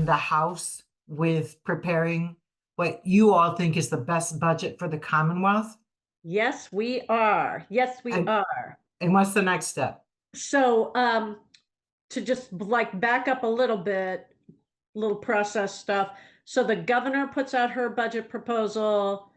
in the House with preparing what you all think is the best budget for the Commonwealth? Yes, we are. Yes, we And are. and what's the next step? So, to just like back up a little bit, little process stuff. So the governor puts out her budget proposal.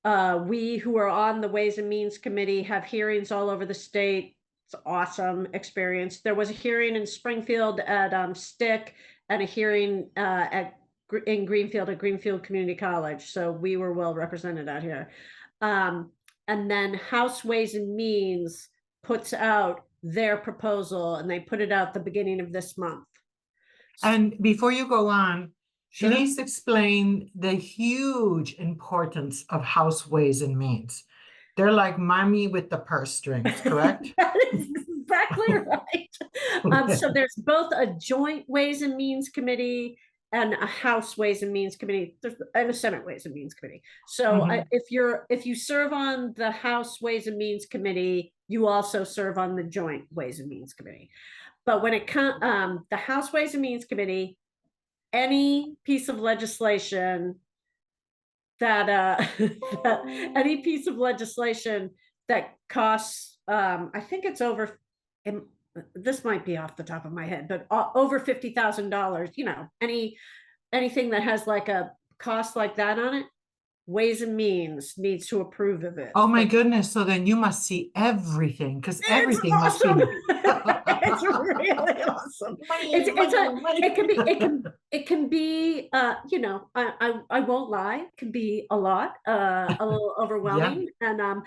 We who are on the Ways and Means Committee have hearings all over the state. It's an awesome experience. There was a hearing in Springfield at Stick and a hearing in Greenfield at Greenfield Community College. So we were well represented out here. Um, and then House Ways and Means puts out their proposal and they put it out the beginning of this month. And before you go on, Sure. please explain the huge importance of House Ways and Means. They're like mommy with the purse strings, correct? That is exactly right. So there's both a joint Ways and Means Committee and a House Ways and Means Committee, and a Senate Ways and Means Committee. So if you serve on the House Ways and Means Committee, you also serve on the joint Ways and Means Committee. But when it comes, the House Ways and Means Committee, any piece of legislation that any piece of legislation that costs, I think it's over, this might be off the top of my head, but over $50,000, anything that has like a cost like that on it, Ways and Means needs to approve of it. Oh my goodness. So then you must see everything because everything must be. It's really awesome. It can be I won't lie, it can be a lot, a little overwhelming. And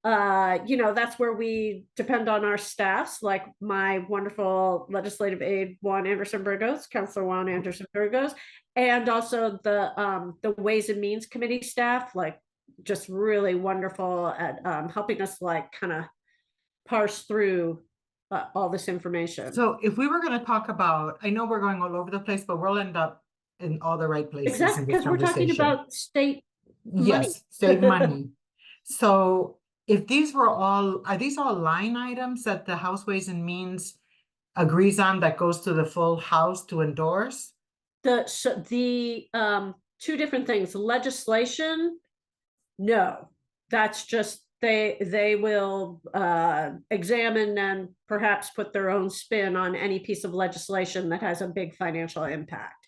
that's where we depend on our staffs, like my wonderful legislative aide, Councilor Juan Anderson Burgos, and also the Ways and Means Committee staff, like just really wonderful at helping us like kind of parse through all this information. So if we were going to talk about, I know we're going all over the place, but we'll end up in all the right places. Exactly, because we're talking about state money. Yes, state money. So if these were all, are these all line items that the House Ways and Means agrees on that goes to the full House to endorse? The two different things. Legislation, no, that's just they will examine and perhaps put their own spin on any piece of legislation that has a big financial impact.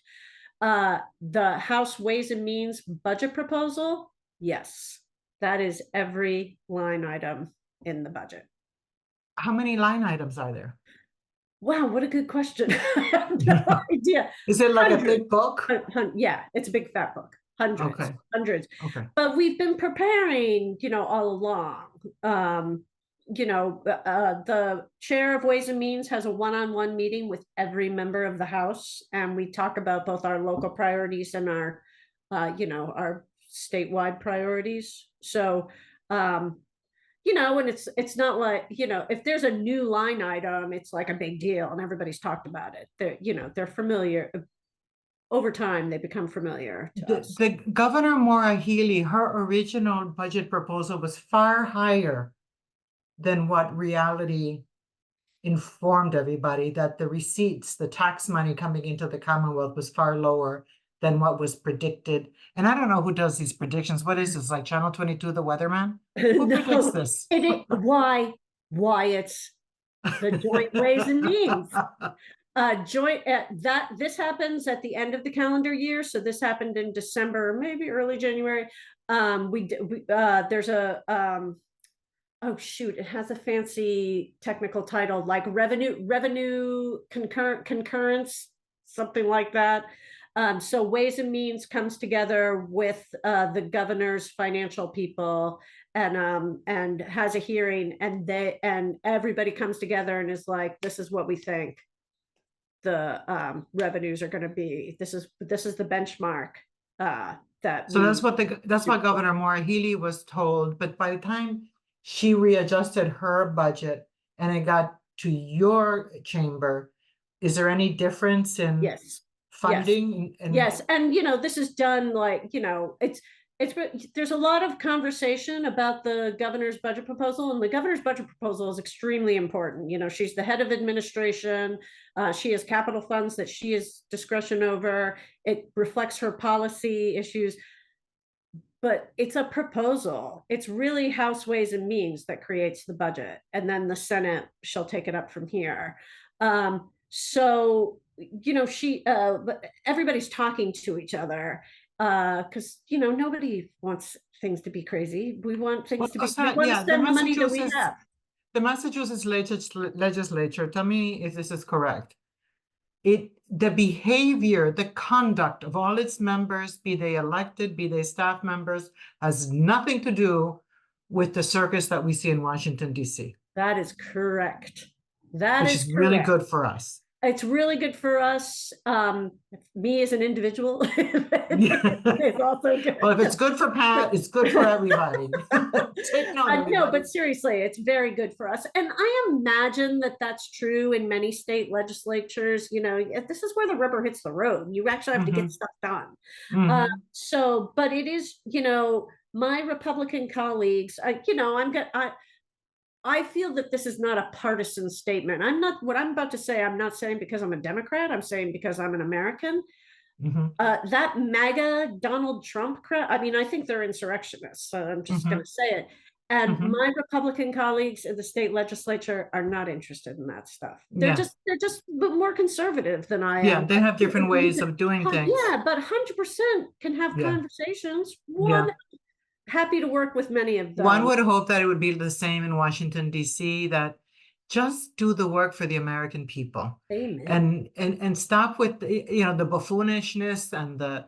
The House Ways and Means budget proposal, yes, that is every line item in the budget. How many line items are there? Wow, what a good question. I have no idea. Is it like a big book? Yeah, it's a big fat book. Hundreds. Okay. But we've been preparing, all along. The chair of Ways and Means has a one-on-one meeting with every member of the House, and we talk about both our local priorities and our statewide priorities. So, and it's not like, if there's a new line item, it's like a big deal and everybody's talked about it. They're familiar. Over time, they become familiar to us. The Governor Maura Healey, her original budget proposal was far higher than what reality informed everybody, that the receipts, the tax money coming into the Commonwealth was far lower than what was predicted. And I don't know who does these predictions. What is this, like Channel 22, the weatherman? Who predicts this? Why it's the joint Ways and Means. This happens at the end of the calendar year. So this happened in December, maybe early January. There's a it has a fancy technical title, like revenue concurrence, something like that. So Ways and Means comes together with the governor's financial people and has a hearing, and everybody comes together and is like, this is what we think the revenues are going to be. This is the benchmark that's what Governor Maura Healey was told. But by the time she readjusted her budget and it got to your chamber, is there any difference in funding? Yes. And this is done like, There's a lot of conversation about the governor's budget proposal, and the governor's budget proposal is extremely important. You know, she's the head of administration. She has capital funds that she has discretion over. It reflects her policy issues, but it's a proposal. It's really House Ways and Means that creates the budget, and then the Senate shall take it up from here. So, you know, everybody's talking to each other, because, you know, nobody wants things to be crazy. We want things to be, we want to spend the money that we have. The Massachusetts Legislature, tell me if this is correct. The behavior, the conduct of all its members, be they elected, be they staff members, has nothing to do with the circus that we see in Washington, D.C. That is correct. That which is really good for us. It's really good for us. Me as an individual, it's also good. Well, if it's good for Pat, it's good for everybody. No, but seriously, it's very good for us. And I imagine that that's true in many state legislatures. You know, this is where the rubber hits the road. You actually have to get stuff done. But it is, you know, my Republican colleagues, you know, I feel that this is not a partisan statement. What I'm about to say, I'm not saying because I'm a Democrat, I'm saying because I'm an American. That MAGA Donald Trump crowd, I mean, I think they're insurrectionists, so I'm just going to say it. And my Republican colleagues in the state legislature are not interested in that stuff. They're just more conservative than I am. Yeah, they have different ways of doing things. Yeah, but 100% can have conversations. Happy to work with many of them. One would hope that it would be the same in Washington, D.C., that just do the work for the American people. Amen. And stop with, you know, the buffonishness and the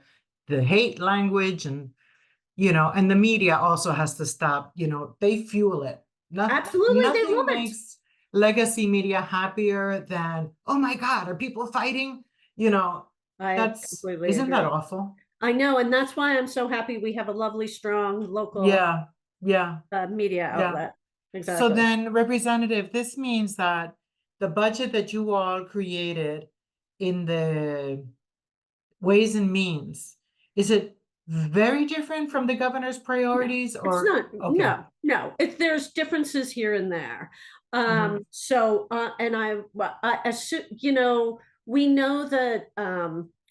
hate language, and, you know, and the media also has to stop, you know, they fuel it. Absolutely, they nothing love makes legacy media happier than, oh my God, are people fighting? You know, isn't that awful? I know, and that's why I'm so happy we have a lovely, strong local media outlet. Exactly. So then, Representative, this means that the budget that you all created in the Ways and Means, is it very different from the governor's priorities? No, or it's not. Okay. No. There's differences here and there. So, and you know, we know that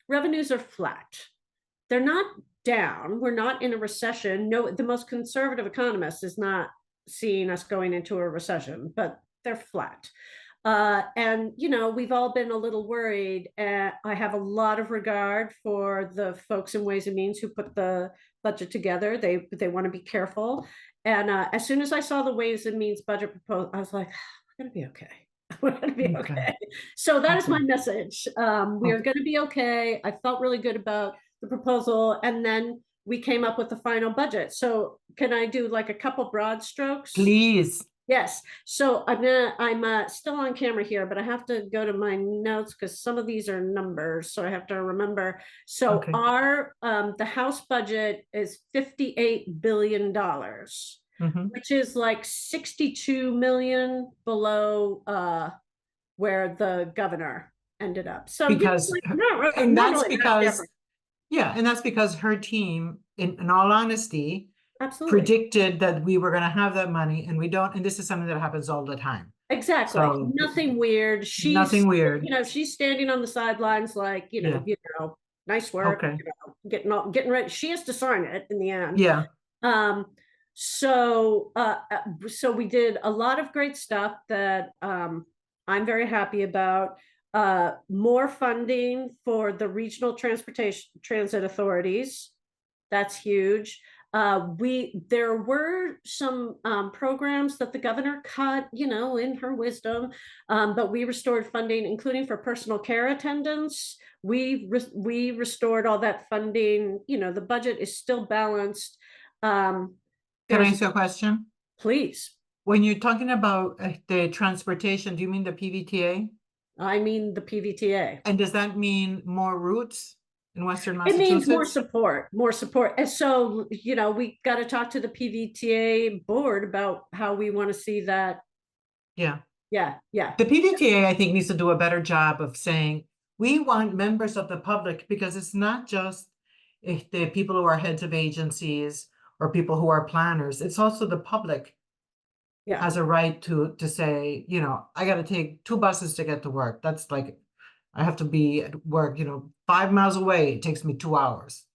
revenues are flat. They're not down. We're not in a recession. No, the most conservative economist is not seeing us going into a recession, but they're flat. And, you know, we've all been a little worried. I have a lot of regard for the folks in Ways and Means who put the budget together. They want to be careful. And as soon as I saw the Ways and Means budget proposal, I was like, we're going to be okay. We're going to be okay. So that is my message. We are going to be okay. I felt really good about the proposal, and then we came up with the final budget. So can I do like a couple broad strokes? Please. Yes. So I'm still on camera here, but I have to go to my notes because some of these are numbers, so I have to remember. So our the House budget is $58 billion, which is like 62 million below where the governor ended up. So because and that's because her team, in all honesty, predicted that we were going to have that money, and we don't. And this is something that happens all the time. Exactly. So, nothing weird. Nothing weird. You know, she's standing on the sidelines, like, you know, nice work. You know, getting ready. She has to sign it in the end. Yeah. So we did a lot of great stuff that I'm very happy about. More funding for the regional transit authorities. That's huge. There were some programs that the governor cut, you know, in her wisdom, but we restored funding, including for personal care attendants. We restored all that funding. You know, the budget is still balanced. Can I ask you a question? Please. When you're talking about the transportation, do you mean the PVTA? I mean the PVTA. And does that mean more routes in Western Massachusetts? It means more support. And so, you know, we got to talk to the PVTA board about how we want to see that. Yeah. The PVTA, I think, needs to do a better job of saying, we want members of the public, because it's not just if the people who are heads of agencies or people who are planners, it's also the public Yeah. has a right to say, you know, I got to take 2 buses to get to work. That's like, I have to be at work, you know, 5 miles away. It takes me 2 hours.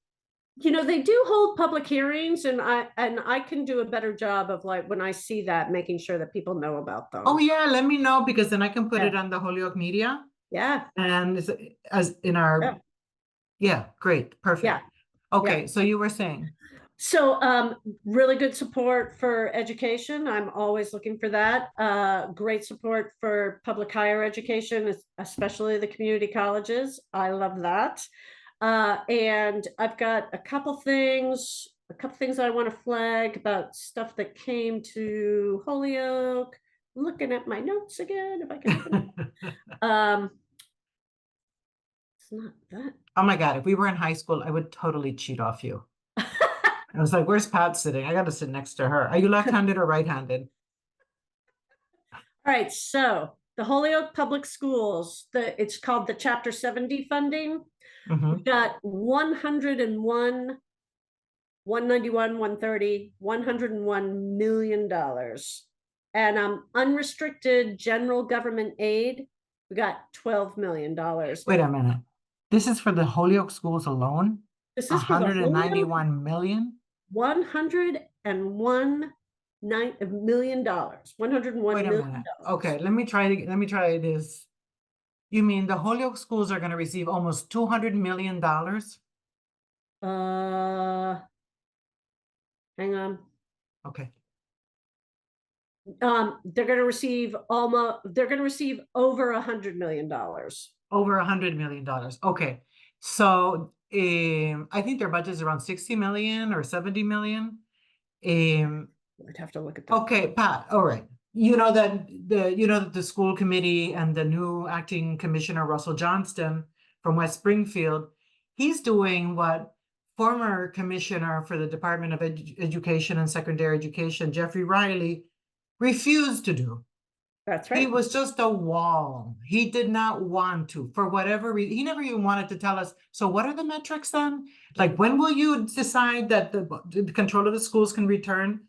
You know, they do hold public hearings, and I can do a better job of, like, when I see that, making sure that people know about them. Oh yeah, let me know, because then I can put Yeah. it on the Holyoke media Yeah. and as in our, Yeah. yeah, great, perfect. Yeah. Okay, so you were saying. So, really good support for education. I'm always looking for that. Great support for public higher education, especially the community colleges. I love that. And I've got a couple things I want to flag about stuff that came to Holyoke. Looking at my notes again, if I can open it. It's not that. Oh my God, if we were in high school, I would totally cheat off you. I was like, where's Pat sitting? I got to sit next to her. Are you left-handed or right-handed? All right, so the Holyoke Public Schools, it's called the Chapter 70 funding. Mhm. We got 101, 191, 130, $101 million. And unrestricted general government aid, we got $12 million. Wait a minute. This is for the Holyoke schools alone? This is for the Holyoke 191 million? $101 million. $101 Wait a million. minute. Okay, let me try this. You mean the Holyoke schools are going to receive almost $200 million? Hang on. Okay. They're going to receive over $100 million. Over $100 million. Okay. So I think their budget is around 60 million or 70 million. I'd have to look at that. Okay, Pat, all right. You know that the school committee and the new acting commissioner, Russell Johnston from West Springfield, he's doing what former commissioner for the Department of Education and Secondary Education, Jeffrey Riley, refused to do. That's He right. was just a wall. He did not want to, for whatever reason. He never even wanted to tell us, so what are the metrics then? Like, when will you decide that the control of the schools can return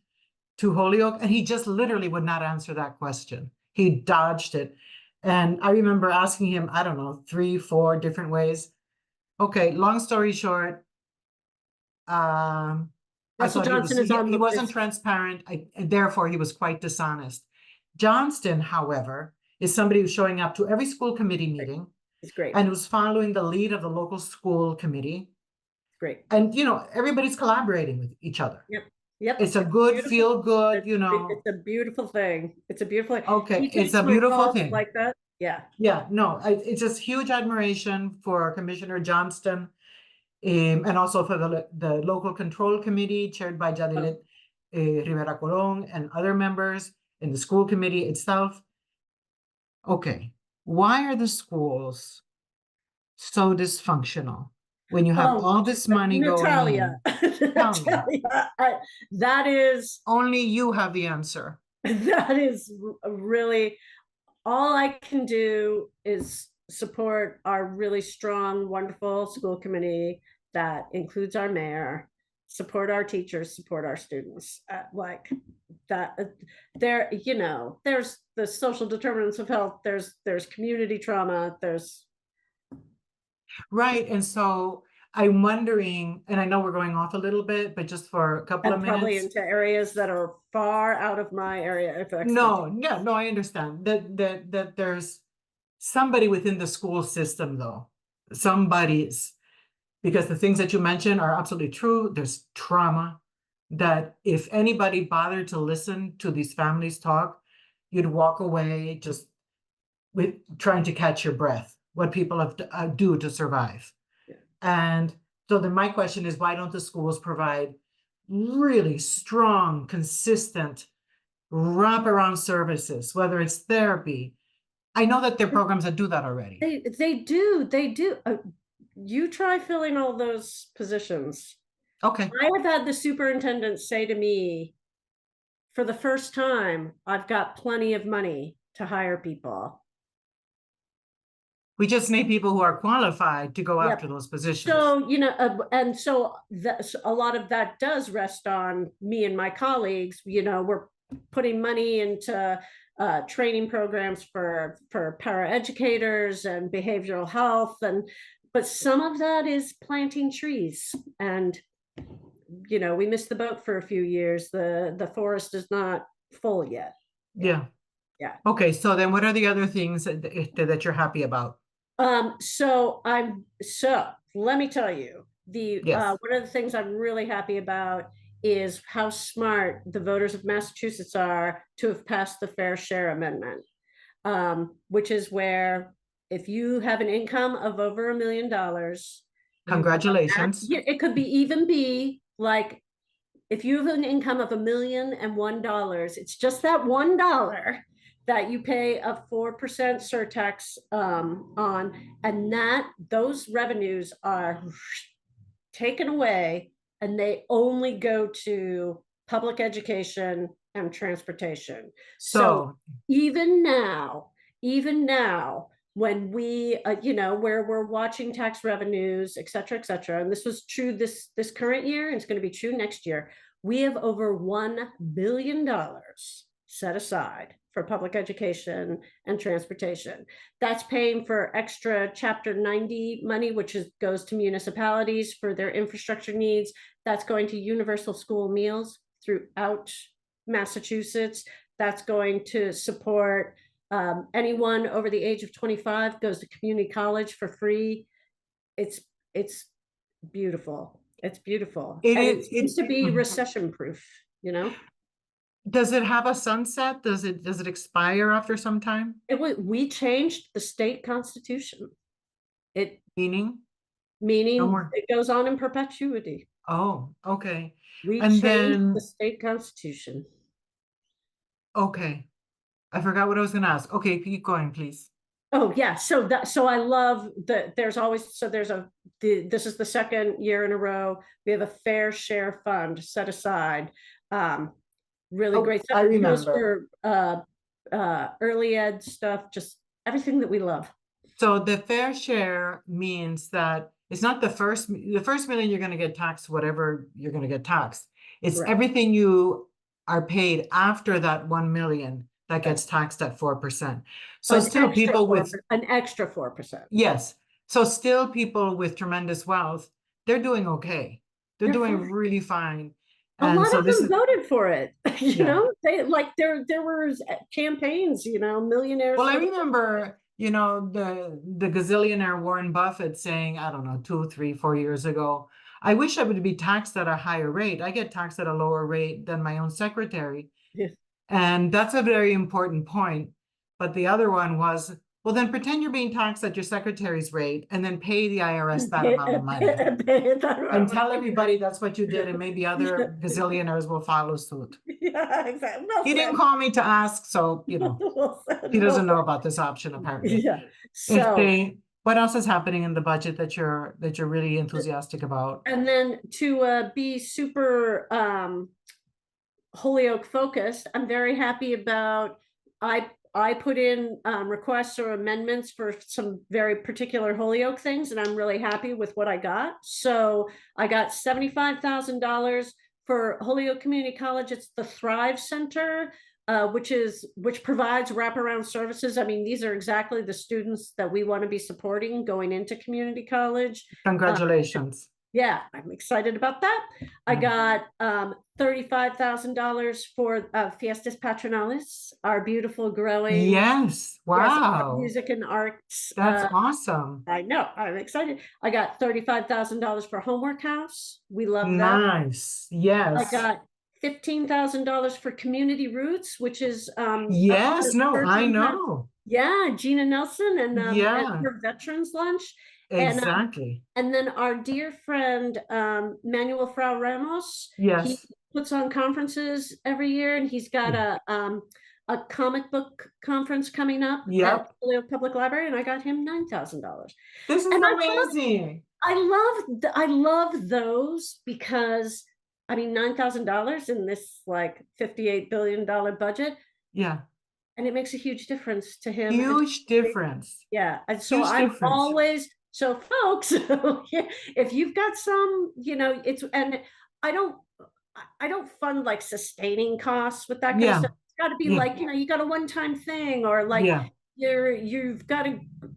to Holyoke? And he just literally would not answer that question. He dodged it. And I remember asking him, I don't know, 3, 4 different ways. Okay, long story short, I Russell thought Johnson is on he the wasn't transparent, and therefore he was quite dishonest. Johnston, however, is somebody who's showing up to every school committee meeting It's great. and who's following the lead of the local school committee. Great. And, you know, everybody's collaborating with each other. Yep. Yep. It's a good, Beautiful. feel good, It's you know. a beautiful thing. It's a beautiful thing. Okay, He it's takes a my beautiful calls thing. like that. Yeah. Yeah, no, it's just huge admiration for Commissioner Johnston, and also for the local control committee chaired by Jadilet Rivera Colon and other members in the school committee itself. Okay, why are the schools so dysfunctional when you have all this money going in? Tell me. Natalia, that is Only you have the answer. that is really all I can do is support our really strong, wonderful school committee that includes our mayor, support our teachers, support our students. Like that, there's the social determinants of health. There's community trauma. There's Right, and so I'm wondering, and I know we're going off a little bit, but just for a couple of and probably minutes. into areas that are far out of my area of expertise. No, I understand that there's somebody within the school system, though. Somebody's, because the things that you mentioned are absolutely true. There's trauma that if anybody bothered to listen to these families talk, you'd walk away just with trying to catch your breath, what people have to do to survive. Yeah. And so then my question is, why don't the schools provide really strong, consistent wraparound services, whether it's therapy? I know that there are programs that do that already. They do. You try filling all those positions. Okay. I have had the superintendent say to me, for the first time, I've got plenty of money to hire people. We just need people who are qualified to go Yep. after those positions. So, and so a lot of that does rest on me and my colleagues. We're putting money into training programs for paraeducators and behavioral health, but some of that is planting trees. And we missed the boat for a few years. The forest is not full yet. Yeah. Yeah. Okay, so then what are the other things that you're happy about? So let me tell you, Yes. one of the things I'm really happy about is how smart the voters of Massachusetts are to have passed the Fair Share Amendment, which is where if you have an income of over $1 million, Congratulations. it could be like if you have an income of $1,001, it's just that $1 that you pay a 4% surtax on, and those revenues are taken away, and they only go to public education and transportation. So even now, when we, where we're watching tax revenues, et cetera, and this was true this current year, and it's going to be true next year, we have over $1 billion set aside for public education and transportation. That's paying for extra Chapter 90 money, which goes to municipalities for their infrastructure needs. That's going to universal school meals throughout Massachusetts. That's going to support anyone over the age of 25 goes to community college for free. It's beautiful. It's beautiful. It seems to be recession proof, Does it have a sunset? Does it expire after some time? We changed the state constitution. Meaning no it goes on in perpetuity. Oh, okay. We And changed the state constitution. Okay. I forgot what I was going to ask. Okay, keep going, please. Oh yeah, so I love that there's always, this is the second year in a row we have a fair share fund set aside. Really great stuff. I remember. For early ed stuff, just everything that we love. So the fair share means that it's not the first million you're going to get taxed, whatever you're going to get taxed. It's Correct. Everything you are paid after that 1 million that gets taxed at 4%. So still people with an extra 4%. Yes. So still people with tremendous wealth, they're doing okay. They're doing really fine. And a lot of them voted for it. They there were campaigns, millionaires. Well, I remember, the gazillionaire Warren Buffett saying, I don't know, 2, 3, 4 years ago, I wish I would be taxed at a higher rate. I get taxed at a lower rate than my own secretary. Yes. And that's a very important point. But the other one was, well, then pretend you're being taxed at your secretary's rate and then pay the IRS that amount of money. And tell everybody that's what you did, and maybe other gazillionaires will follow suit. Yeah, exactly. He didn't call me to ask, so, he doesn't know about this option, apparently. Yeah. So what else is happening in the budget that you're really enthusiastic about? And then to be super Holyoke focused, I'm very happy about, I put in requests or amendments for some very particular Holyoke things, and I'm really happy with what I got. So I got $75,000 for Holyoke Community College. It's the Thrive Center, which provides wraparound services. I mean, these are exactly the students that we want to be supporting going into community college. Congratulations. Yeah, I'm excited about that. I got $35,000 for Fiestas Patronales, our beautiful growing. Yes, wow. Music and arts. That's awesome. I know, I'm excited. I got $35,000 for Homework House. We love that. Nice, yes. I got $15,000 for Community Roots, which is yes, no, I know. Yeah, Gina Nelson and her Veterans Lunch. Exactly. And then our dear friend, Manuel Frau Ramos, he puts on conferences every year, and he's got a comic book conference coming up at the Public Library, and I got him $9,000. This is amazing. I love those because, I mean, $9,000 in this like $58 billion budget. Yeah. And it makes a huge difference to him. Huge difference. Yeah, and so Huge I'm difference. always, so folks, if you've got some, it's, and I don't, I don't fund like sustaining costs with that kind of Yeah. stuff. It's got to be Yeah. like, you got a one-time thing, or like Yeah. you've got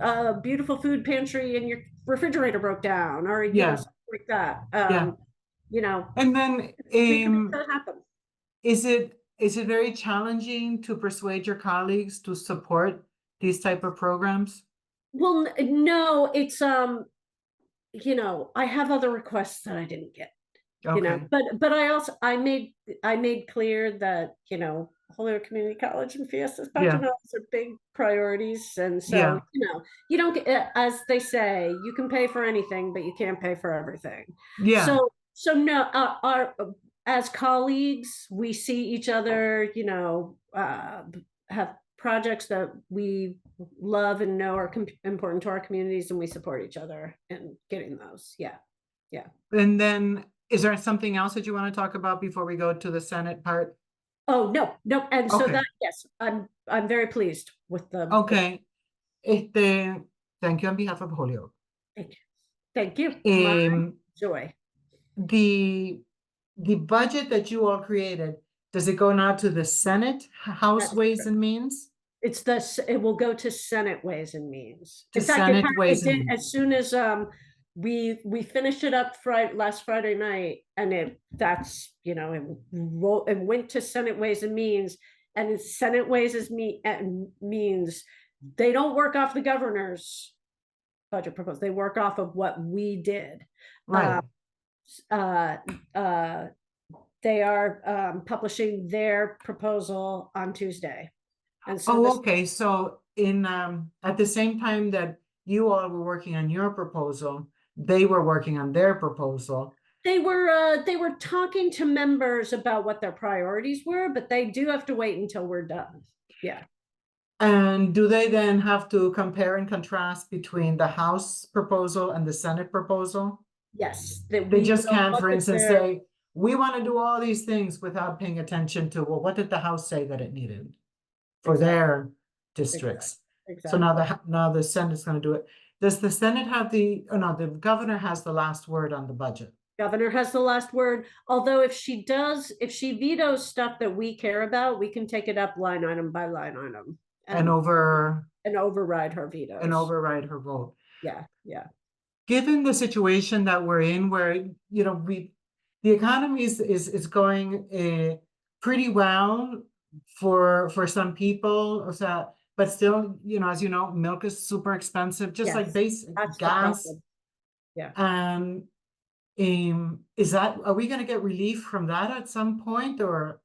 a beautiful food pantry and your refrigerator broke down, or Yeah. something like that. Yeah. And then, We can make that happen. is it very challenging to persuade your colleagues to support these type of programs? Well, no, it's I have other requests that I didn't get. Okay. But I made clear that, Holyoke Community College and Fiestas Yeah. Patronales are big priorities. And Yeah. so, you don't get, as they say, you can pay for anything, but you can't pay for everything. Yeah. So no, as colleagues, we see each other, have projects that we love and know are important to our communities, and we support each other in getting those. Yeah. Yeah. And then, is there something else that you want to talk about before we go to the Senate part? Oh, no, no. And so Okay. that, yes, I'm very pleased with the. Okay. Thank you on behalf of Holyoke. Thank you. My joy. The budget that you all created, does it go now to the Senate, House That's Ways true. and Means? It will go to Senate Ways and Means. To In fact, Senate it Ways and did Means. as soon as we finished it up last Friday night, and it went to Senate Ways and Means, and it's Senate Ways and Means. They don't work off the governor's budget proposal. They work off of what we did. Right. They are publishing their proposal on Tuesday. And so Oh, okay. So at the same time that you all were working on your proposal, they were working on their proposal. They were talking to members about what their priorities were, but they do have to wait until we're done. Yeah. And do they then have to compare and contrast between the House proposal and the Senate proposal? Yes. They just can't, for instance, say, we want to do all these things without paying attention to, well, what did the House say that it needed for their districts? Exactly. So now the Senate's going to do it. Does the Senate have the governor has the last word on the budget? Governor has the last word. Although if she vetoes stuff that we care about, we can take it up line item by line item and override her vetoes. And override her vote. Yeah, yeah. Given the situation that we're in, where the economy is going pretty well for some people, but still, as you know, milk is super expensive, just like basic gas. Yeah. And are we going to get relief from that at some point, or?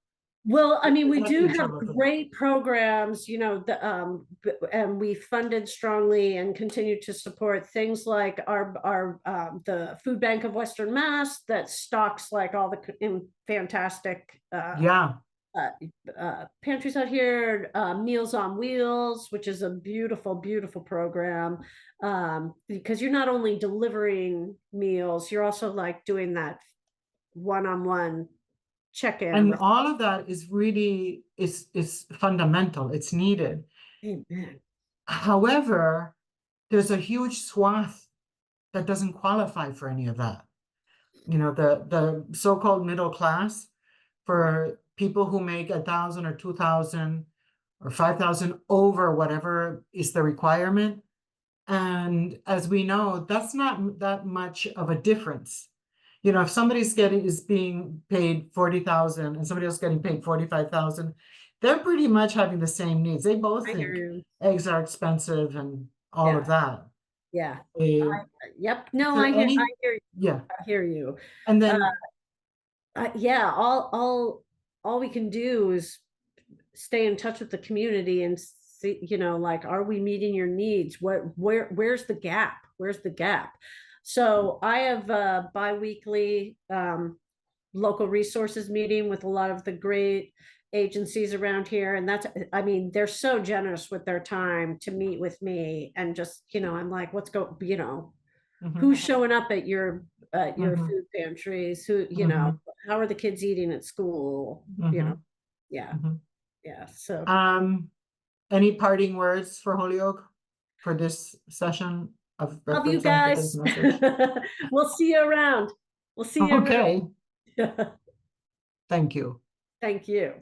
Well, I mean, we do have great programs, and we funded strongly and continue to support things like the Food Bank of Western Mass that stocks like all the fantastic pantries out here, Meals on Wheels, which is a beautiful, beautiful program, because you're not only delivering meals, you're also like doing that one-on-one check-in. And all of that is really is fundamental. It's needed. Amen. However, there's a huge swath that doesn't qualify for any of that. The so-called middle class, for people who make 1,000 or 2,000 or 5,000 over whatever is the requirement. And as we know, that's not that much of a difference. If somebody's being paid 40,000 and somebody else getting paid 45,000, they're pretty much having the same needs. They both think eggs are expensive and all of that. Yeah. Yep. No, I hear you. Yeah. I hear you. And then all we can do is stay in touch with the community and see, like, are we meeting your needs? Where's the gap? Where's the gap? So I have a bi-weekly local resources meeting with a lot of the great agencies around here. And they're so generous with their time to meet with me, and just, I'm like, who's showing up at your food pantries? Who, how are the kids eating at school? Yeah. Yeah. So Any parting words for Holyoke for this session of Love you representative guys. message? We'll see you around. We'll see you Okay, around. thank you. Thank you.